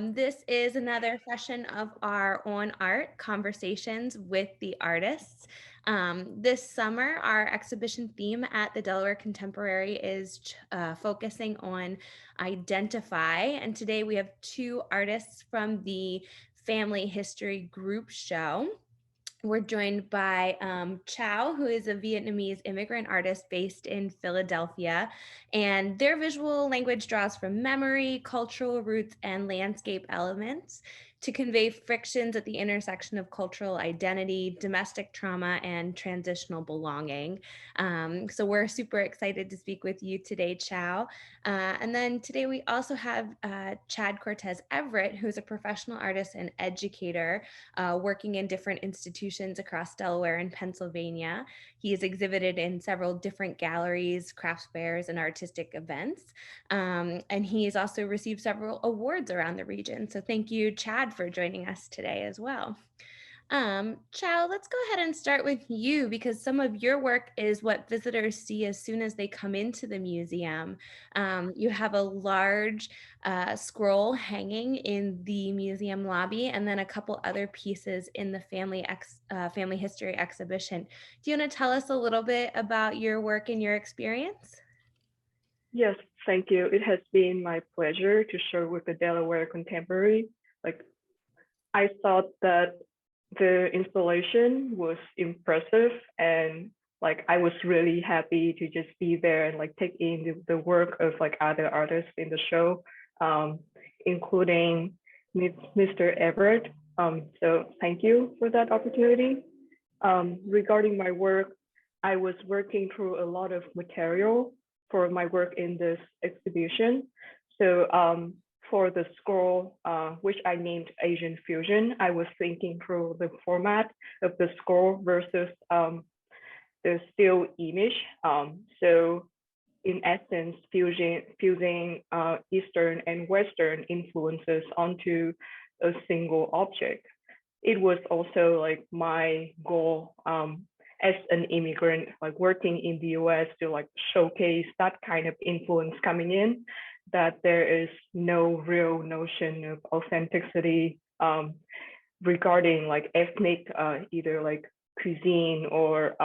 This is another session of our On Art Conversations with the Artists. This summer, our exhibition theme at the Delaware Contemporary is focusing on identify. And today we have two artists from the Family History Group Show. We're joined by Chau, who is a Vietnamese immigrant artist based in Philadelphia. And their visual language draws from memory, cultural roots, and landscape elements to convey frictions at the intersection of cultural identity, domestic trauma, and transitional belonging. So we're super excited to speak with you today, Chau. And then today we also have Chad Cortez Everett, who's a professional artist and educator working in different institutions across Delaware and Pennsylvania. He has exhibited in several different galleries, craft fairs, and artistic events. And he has also received several awards around the region. So thank you, Chad, for joining us today as well. Chau, let's go ahead and start with you because some of your work is what visitors see as soon as they come into the museum. You have a large scroll hanging in the museum lobby and then a couple other pieces in the family history exhibition. Do you want to tell us a little bit about your work and your experience? Yes, thank you. It has been my pleasure to share with the Delaware Contemporary. Like, I thought that the installation was impressive and like I was really happy to just be there and like take in the work of like other artists in the show, um, including Mr. Everett. So thank you for that opportunity. Regarding my work, I was working through a lot of material for my work in this exhibition. So for the scroll, which I named Asian Fusion, I was thinking through the format of the scroll versus the still image. So in essence, fusing Eastern and Western influences onto a single object. It was also like my goal as an immigrant, like working in the US to like showcase that kind of influence coming in, that there is no real notion of authenticity regarding like ethnic, either like cuisine or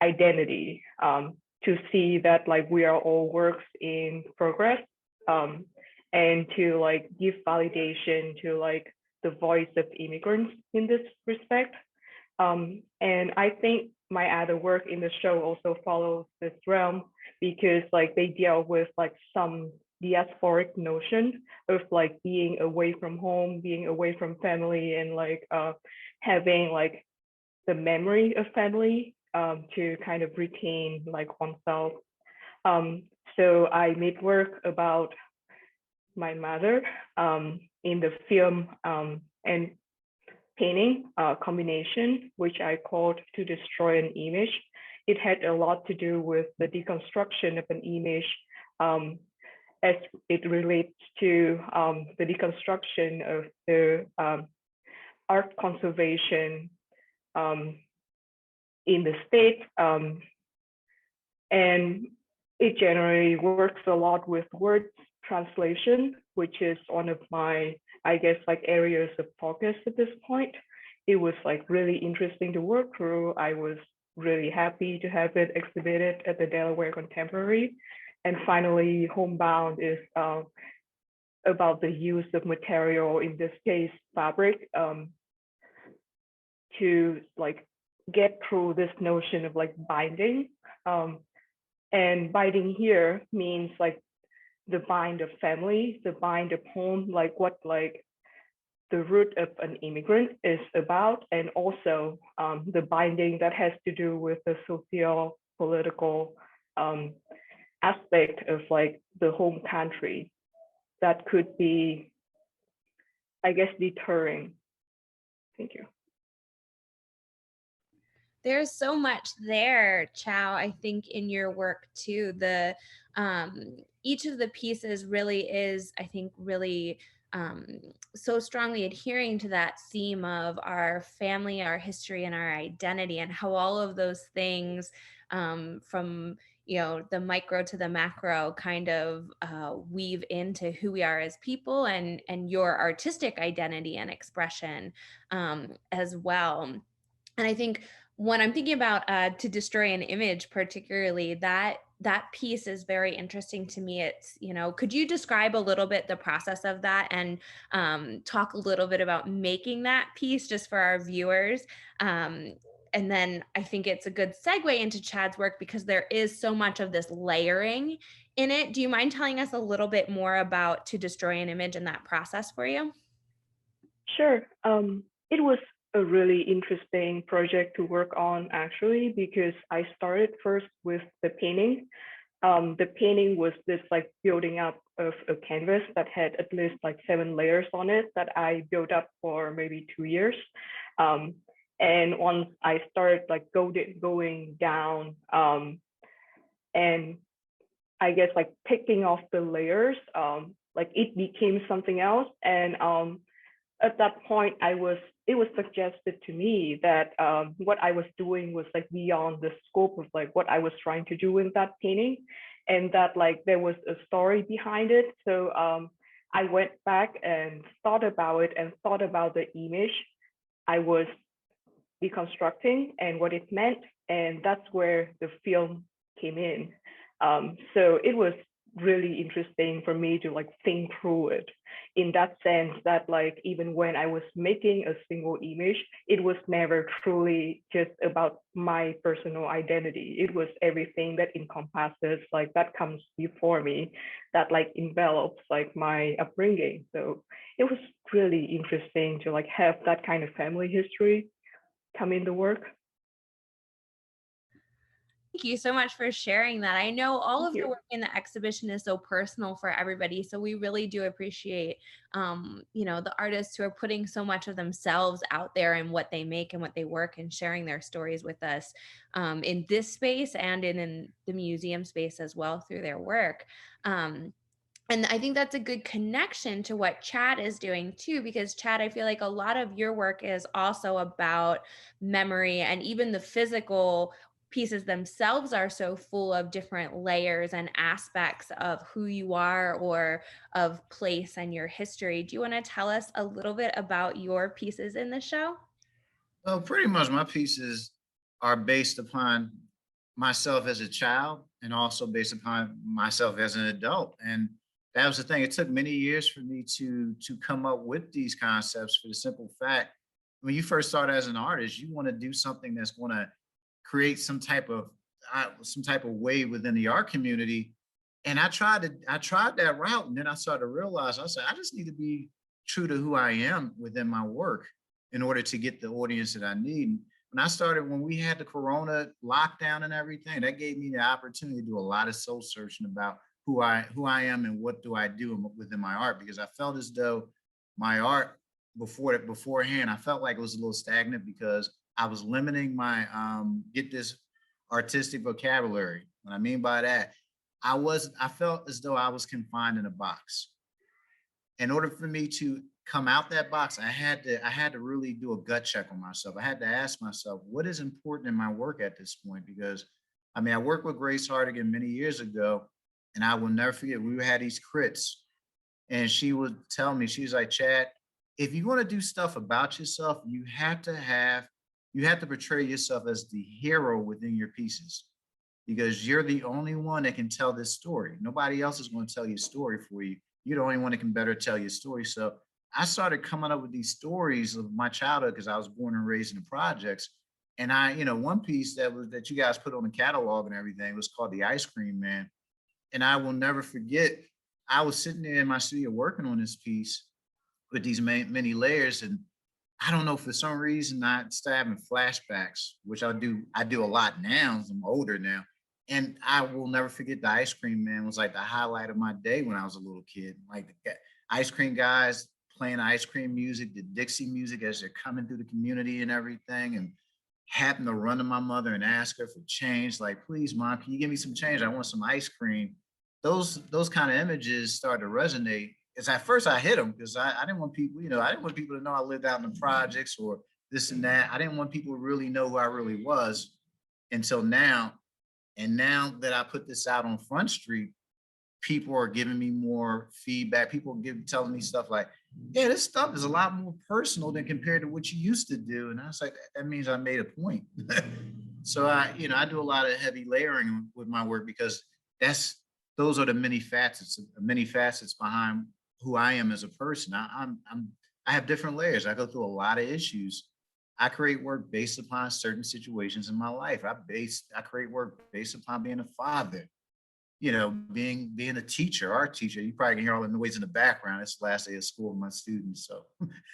identity, to see that like we are all works in progress, and to like give validation to like the voice of immigrants in this respect. And I think my other work in the show also follows this realm because like they deal with like some diasporic notion of like being away from home, being away from family, and like having like the memory of family to kind of retain like oneself. Um, so I made work about my mother in the film and painting combination, which I called To Destroy an Image. It had a lot to do with the deconstruction of an image as it relates to the deconstruction of the art conservation in the state. And it generally works a lot with word translation, which is one of my, I guess, like areas of focus at this point. It was like really interesting to work through. I was really happy to have it exhibited at the Delaware Contemporary. And finally, Homebound is about the use of material, in this case, fabric, to like get through this notion of like binding. And binding here means like the bind of family, the bind of home, like what like the root of an immigrant is about, and also the binding that has to do with the socio political aspect of like the home country that could be, I guess, deterring. Thank you. There's so much there, Chau, I think in your work too. The each of the pieces really is, I think, really so strongly adhering to that theme of our family, our history, and our identity, and how all of those things from the micro to the macro kind of weave into who we are as people and your artistic identity and expression as well. And I think when I'm thinking about To Destroy an Image, particularly, that piece is very interesting to me. It's, could you describe a little bit the process of that and talk a little bit about making that piece just for our viewers? And then I think it's a good segue into Chad's work because there is so much of this layering in it. Do you mind telling us a little bit more about To Destroy an Image and that process for you? Sure. It was a really interesting project to work on actually, because I started first with the painting. The painting was this like building up of a canvas that had at least like 7 layers on it that I built up for maybe 2 years. And once I started like going down, and I guess like picking off the layers, like it became something else. And at that point, it was suggested to me that what I was doing was like beyond the scope of like what I was trying to do in that painting, and that like there was a story behind it. So I went back and thought about it and thought about the image I was deconstructing and what it meant, and that's where the film came in. So it was really interesting for me to like think through it in that sense that like even when I was making a single image, it was never truly just about my personal identity. It was everything that encompasses like that comes before me, that like envelops like my upbringing. So it was really interesting to like have that kind of family history come into work. Thank you so much for sharing that. I know all Thank of the you. work in the exhibition is so personal for everybody, so we really do appreciate, the artists who are putting so much of themselves out there in what they make and what they work and sharing their stories with us in this space and in the museum space as well through their work. And I think that's a good connection to what Chad is doing too, because Chad, I feel like a lot of your work is also about memory, and even the physical pieces themselves are so full of different layers and aspects of who you are or of place and your history. Do you want to tell us a little bit about your pieces in the show? Well, pretty much my pieces are based upon myself as a child and also based upon myself as an adult. And that was the thing. It took many years for me to come up with these concepts for the simple fact when you first start as an artist, you want to do something that's going to create some type of wave within the art community. And I tried that route, and then I started to realize I said I just need to be true to who I am within my work in order to get the audience that I need. When we had the Corona lockdown and everything, that gave me the opportunity to do a lot of soul searching about who I am and what do I do within my art, because I felt as though my art beforehand, I felt like it was a little stagnant because I was limiting my get this artistic vocabulary. What I mean by that, I felt as though I was confined in a box. In order for me to come out that box, I had to really do a gut check on myself. I had to ask myself, what is important in my work at this point? Because I mean, I worked with Grace Hardigan many years ago, and I will never forget, we had these crits, and she would tell me, she's like, Chad, if you want to do stuff about yourself, you have to portray yourself as the hero within your pieces, because you're the only one that can tell this story. Nobody else is going to tell your story for you. You're the only one that can better tell your story. So I started coming up with these stories of my childhood because I was born and raised in the projects. And one piece that you guys put on the catalog and everything was called The Ice Cream Man. And I will never forget, I was sitting there in my studio working on this piece with these many layers. And I don't know, for some reason, I started having flashbacks, which I do a lot now as I'm older now. And I will never forget, the Ice Cream Man was like the highlight of my day when I was a little kid. Like the ice cream guys playing ice cream music, the Dixie music as they're coming through the community and everything. And happened to run to my mother and ask her for change. Like, please, mom, can you give me some change? I want some ice cream. Those kind of images started to resonate. Because at first I hit them because I didn't want people, I didn't want people to know I lived out in the projects or this and that. I didn't want people to really know who I really was until now. And now that I put this out on Front Street, people are giving me more feedback. People telling me stuff like, yeah, this stuff is a lot more personal than compared to what you used to do. And I was like, that means I made a point. So I do a lot of heavy layering with my work because those are the many facets behind who I am as a person. I have different layers. I go through a lot of issues. I create work based upon certain situations in my life. I create work based upon being a father, being a teacher, art teacher. You probably can hear all the noise in the background. It's the last day of school with my students, so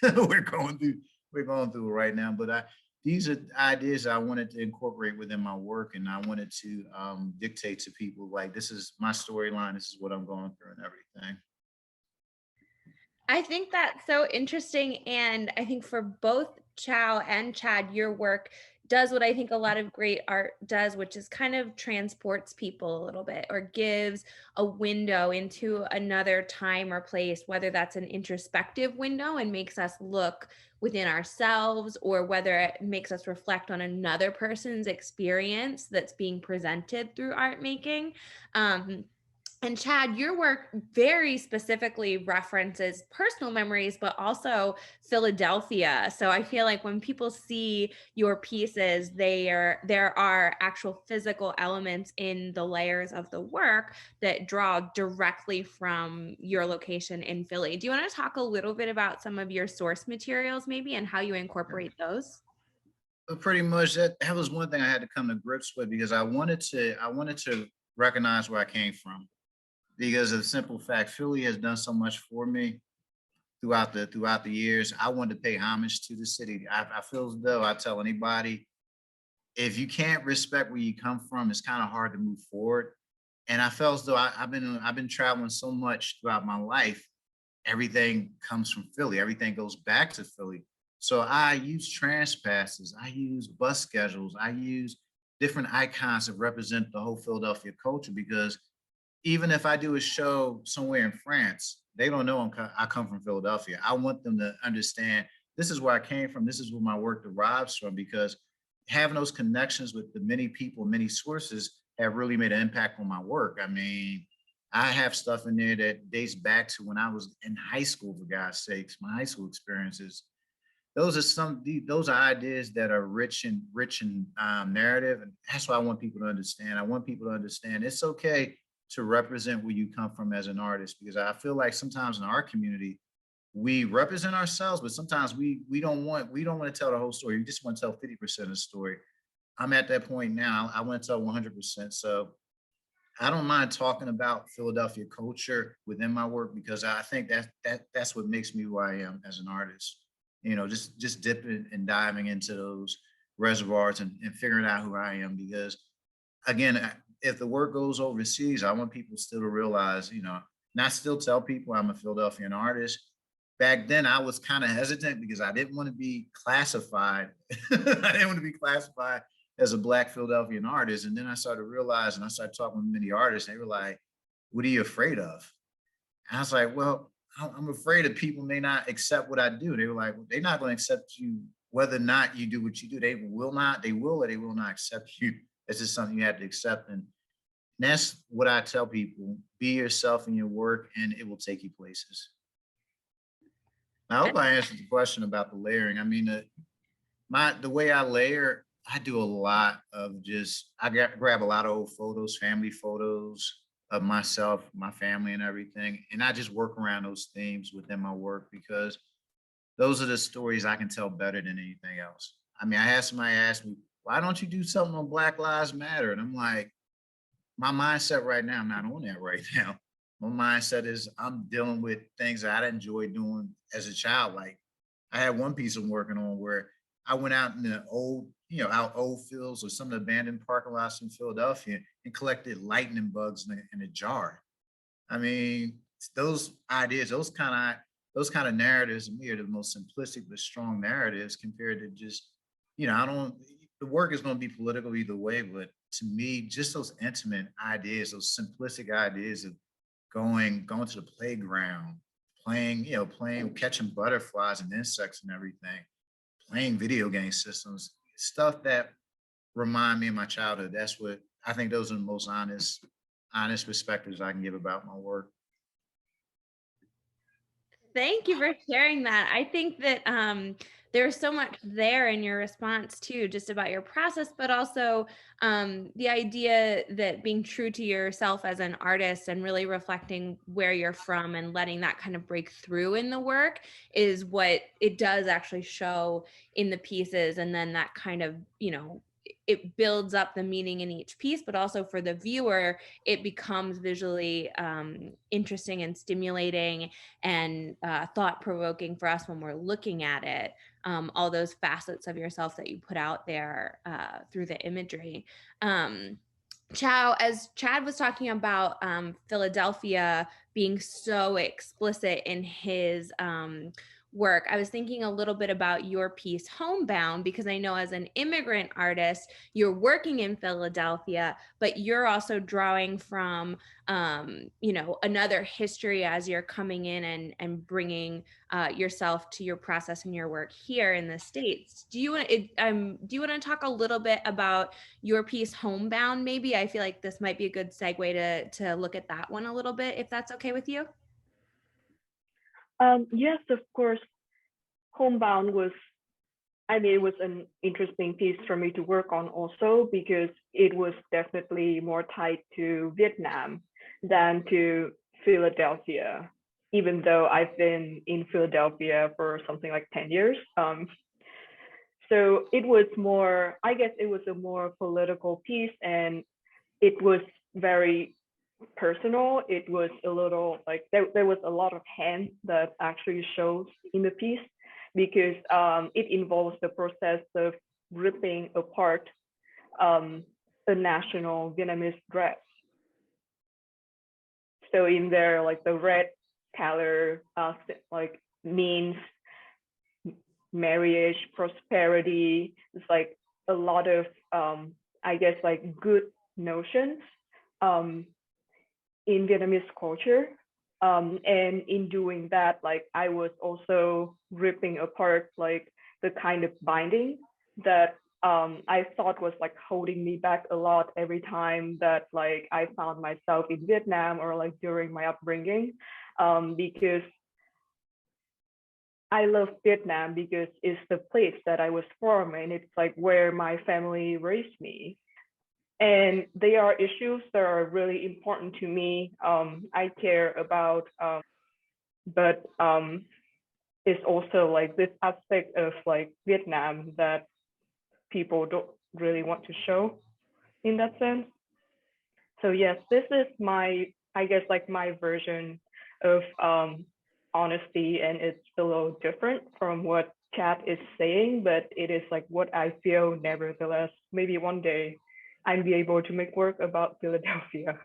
we're going through it right now. But these are ideas I wanted to incorporate within my work, and I wanted to dictate to people like, this is my storyline. This is what I'm going through, and everything. I think that's so interesting. And I think for both Chau and Chad, your work does what I think a lot of great art does, which is kind of transports people a little bit or gives a window into another time or place, whether that's an introspective window and makes us look within ourselves, or whether it makes us reflect on another person's experience that's being presented through art making. And Chad, your work very specifically references personal memories, but also Philadelphia. So I feel like when people see your pieces, there are actual physical elements in the layers of the work that draw directly from your location in Philly. Do you want to talk a little bit about some of your source materials maybe and how you incorporate those? But pretty much that was one thing I had to come to grips with, because I wanted to recognize where I came from, because of the simple fact Philly has done so much for me throughout the years. I wanted to pay homage to the city. I feel as though I tell anybody, if you can't respect where you come from, it's kind of hard to move forward. And I felt as though I've been traveling so much throughout my life. Everything comes from Philly. Everything goes back to Philly. So I use trans passes. I use bus schedules. I use different icons that represent the whole Philadelphia culture, because even if I do a show somewhere in France, they don't know I come from Philadelphia. I want them to understand this is where I came from. This is where my work derives from, because having those connections with the many people, many sources have really made an impact on my work. I mean, I have stuff in there that dates back to when I was in high school, for God's sakes, my high school experiences. Those are ideas that are rich in narrative, and that's what I want people to understand. I want people to understand it's okay to represent where you come from as an artist, because I feel like sometimes in our community we represent ourselves, but sometimes we don't want to tell the whole story. We just want to tell 50% of the story. I'm at that point now. I want to tell 100%. So I don't mind talking about Philadelphia culture within my work, because I think that's what makes me who I am as an artist. Just dipping and diving into those reservoirs, and figuring out who I am. Because again, if the work goes overseas, I want people still to realize, and I still tell people I'm a Philadelphian artist. Back then, I was kind of hesitant because I didn't want to be classified. I didn't want to be classified as a Black Philadelphian artist. And then I started realizing, I started talking with many artists, and they were like, what are you afraid of? And I was like, well, I'm afraid that people may not accept what I do. They were like, well, they're not going to accept you whether or not you do what you do. They will or they will not accept you. It's just something you have to accept. And that's what I tell people: be yourself in your work, and it will take you places. I hope I answered the question about the layering. I mean, the way I layer, I do a lot of grab a lot of old photos, family photos of myself, my family, and everything, and I just work around those themes within my work, because those are the stories I can tell better than anything else. I mean, I had somebody ask me, why don't you do something on Black Lives Matter? And I'm like, my mindset right now, I'm not on that right now. My mindset is I'm dealing with things that I enjoyed doing as a child. Like, I had one piece I'm working on where I went out in the out old fields or some of the abandoned parking lots in Philadelphia and collected lightning bugs in a jar. I mean, those ideas, those kind of narratives to me are the most simplistic but strong narratives, compared to just, I don't, the work is going to be political either way, but to me, just those intimate ideas, those simplistic ideas of going to the playground, playing, catching butterflies and insects and everything, playing video game systems, stuff that remind me of my childhood. I think those are the most honest perspectives I can give about my work. Thank you for sharing that. I think that there's so much there in your response too, just about your process, but also the idea that being true to yourself as an artist and really reflecting where you're from and letting that kind of break through in the work is what it does actually show in the pieces. And then that kind of, it builds up the meaning in each piece, but also for the viewer, it becomes visually interesting and stimulating and thought provoking for us when we're looking at it. All those facets of yourself that you put out there through the imagery. Chau, as Chad was talking about Philadelphia being so explicit in his work, I was thinking a little bit about your piece, Homebound, because I know as an immigrant artist, you're working in Philadelphia, but you're also drawing from, another history as you're coming in and bringing yourself to your process and your work here in the States. Do you want to talk a little bit about your piece Homebound? Maybe I feel like this might be a good segue to look at that one a little bit, if that's okay with you. Yes, of course. Homebound was, it was an interesting piece for me to work on also because it was definitely more tied to Vietnam than to Philadelphia, even though I've been in Philadelphia for something like 10 years. So it was more, I guess it was a more political piece, and it was very personal. It was a little like there was a lot of hands that actually shows in the piece because it involves the process of ripping apart a national Vietnamese dress. So in there, like the red color, like means marriage, prosperity. It's like a lot of, I guess, like good notions in Vietnamese culture. And in doing that, like I was also ripping apart like the kind of binding that I thought was like holding me back a lot every time that like I found myself in Vietnam or like during my upbringing, because I love Vietnam because it's the place that I was from and it's like where my family raised me. And they are issues that are really important to me. I care about, but it's also like this aspect of like Vietnam that people don't really want to show in that sense. So yes, this is my, I guess like my version of honesty, and it's a little different from what Chad is saying, but it is like what I feel nevertheless. Maybe one day I'll be able to make work about Philadelphia.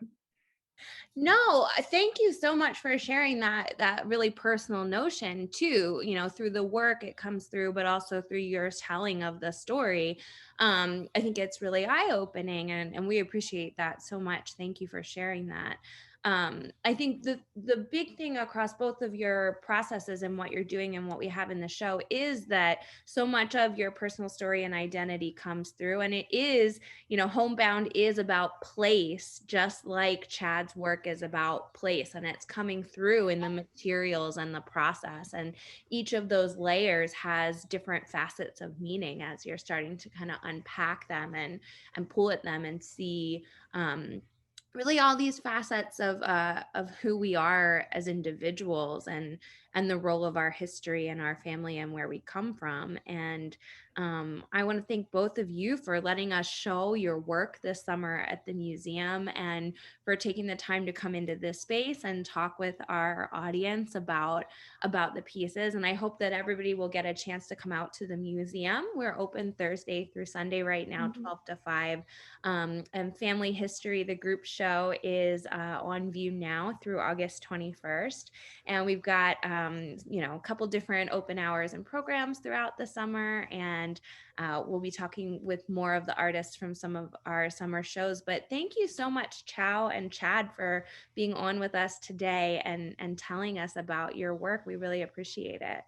No, thank you so much for sharing that really personal notion too. Through the work it comes through, but also through your telling of the story. I think it's really eye-opening, and we appreciate that so much. Thank you for sharing that. I think the big thing across both of your processes and what you're doing and what we have in the show is that so much of your personal story and identity comes through, and it is, Homebound is about place, just like Chad's work is about place, and it's coming through in the materials and the process. And each of those layers has different facets of meaning as you're starting to kind of unpack them and pull at them and see really all these facets of who we are as individuals and the role of our history and our family and where we come from. And I want to thank both of you for letting us show your work this summer at the museum and for taking the time to come into this space and talk with our audience about the pieces. And I hope that everybody will get a chance to come out to the museum. We're open Thursday through Sunday right now, 12 to 5. And Family History, the group show, is on view now through August 21st. And we've got, a couple different open hours and programs throughout the summer. And we'll be talking with more of the artists from some of our summer shows. But thank you so much, Chau and Chad, for being on with us today and telling us about your work. We really appreciate it.